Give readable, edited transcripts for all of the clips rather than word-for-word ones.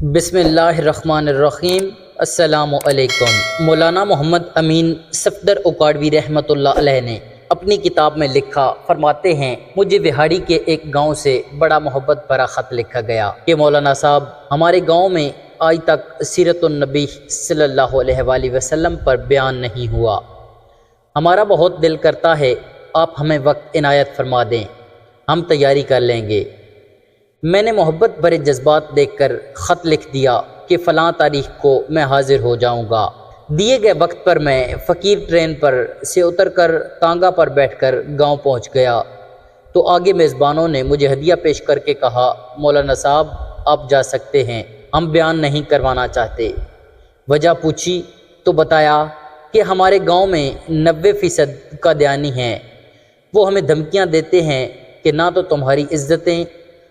بسم اللہ الرحمن الرحیم۔ السلام علیکم۔ مولانا محمد امین صفدر اکاڑوی رحمۃ اللہ علیہ نے اپنی کتاب میں لکھا، فرماتے ہیں مجھے وہاڑی کے ایک گاؤں سے بڑا محبت بھرا خط لکھا گیا کہ مولانا صاحب ہمارے گاؤں میں آج تک سیرت النبی صلی اللہ علیہ وآلہ وسلم پر بیان نہیں ہوا۔ ہمارا بہت دل کرتا ہے آپ ہمیں وقت عنایت فرما دیں، ہم تیاری کر لیں گے۔ میں نے محبت بھرے جذبات دیکھ کر خط لکھ دیا کہ فلاں تاریخ کو میں حاضر ہو جاؤں گا۔ دیے گئے وقت پر میں فقیر ٹرین پر سے اتر کر تانگا پر بیٹھ کر گاؤں پہنچ گیا تو آگے میزبانوں نے مجھے ہدیہ پیش کر کے کہا، مولانا صاحب آپ جا سکتے ہیں، ہم بیان نہیں کروانا چاہتے۔ وجہ پوچھی تو بتایا کہ ہمارے گاؤں میں 90% قادیانی ہیں، وہ ہمیں دھمکیاں دیتے ہیں کہ نہ تو تمہاری عزتیں،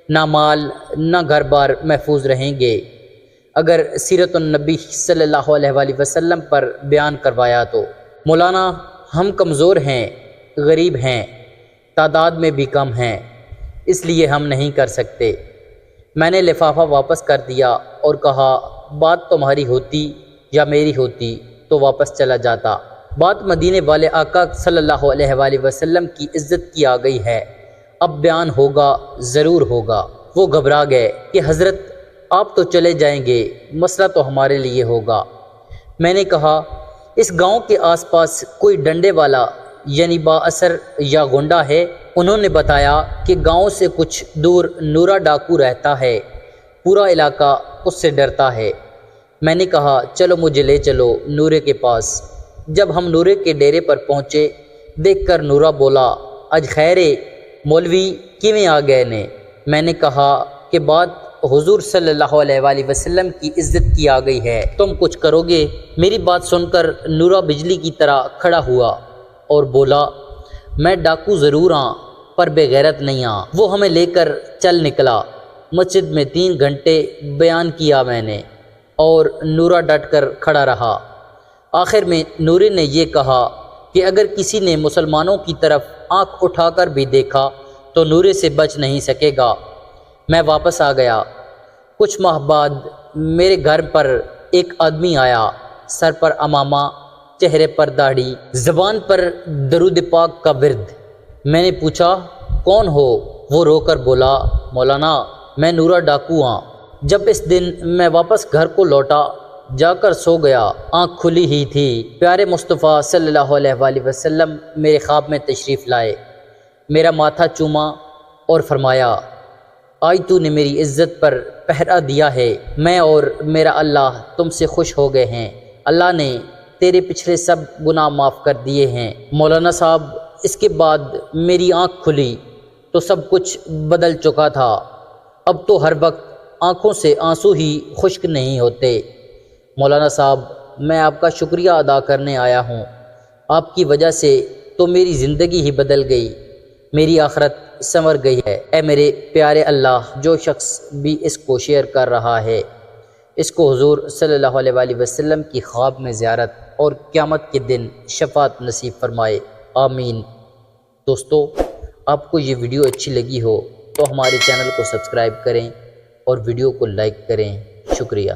نہ مال، نہ گھر بار محفوظ رہیں گے اگر سیرت النبی صلی اللہ علیہ وآلہ وسلم پر بیان کروایا تو۔ مولانا ہم کمزور ہیں، غریب ہیں، تعداد میں بھی کم ہیں، اس لیے ہم نہیں کر سکتے۔ میں نے لفافہ واپس کر دیا اور کہا بات تمہاری ہوتی یا میری ہوتی تو واپس چلا جاتا، بات مدینے والے آقا صلی اللہ علیہ وآلہ وسلم کی عزت کی آ گئی ہے، اب بیان ہوگا، ضرور ہوگا۔ وہ گھبرا گئے کہ حضرت آپ تو چلے جائیں گے، مسئلہ تو ہمارے لیے ہوگا۔ میں نے کہا اس گاؤں کے آس پاس کوئی ڈنڈے والا یعنی با اثر یا گنڈا ہے؟ انہوں نے بتایا کہ گاؤں سے کچھ دور نورا ڈاکو رہتا ہے، پورا علاقہ اس سے ڈرتا ہے۔ میں نے کہا چلو مجھے لے چلو نورے کے پاس۔ جب ہم نورے کے ڈیرے پر پہنچے، دیکھ کر نورا بولا اج خیرے مولوی کیویں آ گئے نے؟ میں نے کہا کہ بات حضور صلی اللہ علیہ وآلہ وسلم کی عزت کی آ گئی ہے، تم کچھ کرو گے؟ میری بات سن کر نورا بجلی کی طرح کھڑا ہوا اور بولا میں ڈاکو ضرور ہاں پر بے غیرت نہیں ہاں۔ وہ ہمیں لے کر چل نکلا۔ مسجد میں 3 گھنٹے بیان کیا میں نے اور نورا ڈٹ کر کھڑا رہا۔ آخر میں نورے نے یہ کہا کہ اگر کسی نے مسلمانوں کی طرف آنکھ اٹھا کر بھی دیکھا تو نورے سے بچ نہیں سکے گا۔ میں واپس آ گیا۔ کچھ ماہ بعد میرے گھر پر ایک آدمی آیا، سر پر عمامہ، چہرے پر داڑھی، زبان پر درود پاک کا ورد۔ میں نے پوچھا کون ہو؟ وہ رو کر بولا مولانا میں نورا ڈاکو ہاں۔ جب اس دن میں واپس گھر کو لوٹا، جا کر سو گیا، آنکھ کھلی ہی تھی، پیارے مصطفیٰ صلی اللہ علیہ وآلہ وسلم میرے خواب میں تشریف لائے، میرا ماتھا چوما اور فرمایا آج تو نے میری عزت پر پہرا دیا ہے، میں اور میرا اللہ تم سے خوش ہو گئے ہیں، اللہ نے تیرے پچھلے سب گناہ معاف کر دیے ہیں۔ مولانا صاحب اس کے بعد میری آنکھ کھلی تو سب کچھ بدل چکا تھا، اب تو ہر وقت آنکھوں سے آنسو ہی خشک نہیں ہوتے۔ مولانا صاحب میں آپ کا شکریہ ادا کرنے آیا ہوں، آپ کی وجہ سے تو میری زندگی ہی بدل گئی، میری آخرت سنور گئی ہے۔ اے میرے پیارے اللہ، جو شخص بھی اس کو شیئر کر رہا ہے اس کو حضور صلی اللہ علیہ وآلہ وسلم کی خواب میں زیارت اور قیامت کے دن شفاعت نصیب فرمائے، آمین۔ دوستو آپ کو یہ ویڈیو اچھی لگی ہو تو ہمارے چینل کو سبسکرائب کریں اور ویڈیو کو لائک کریں، شکریہ۔